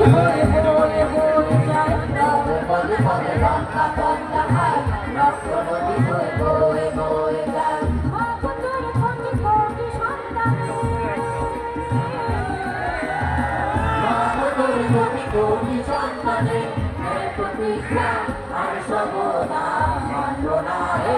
হয়ে বয়ে বয়ে যায় পদে পদে গঙ্গা পদ্মা খায় রক্ত নদী হয়ে বয়ে বয়ে যায় মা পুত্রের কোটি কোটি সন্তানে মা পুত্রের কোটি কোটি সন্তানে প্রতিজ্ঞা আর সবদা মানব না হে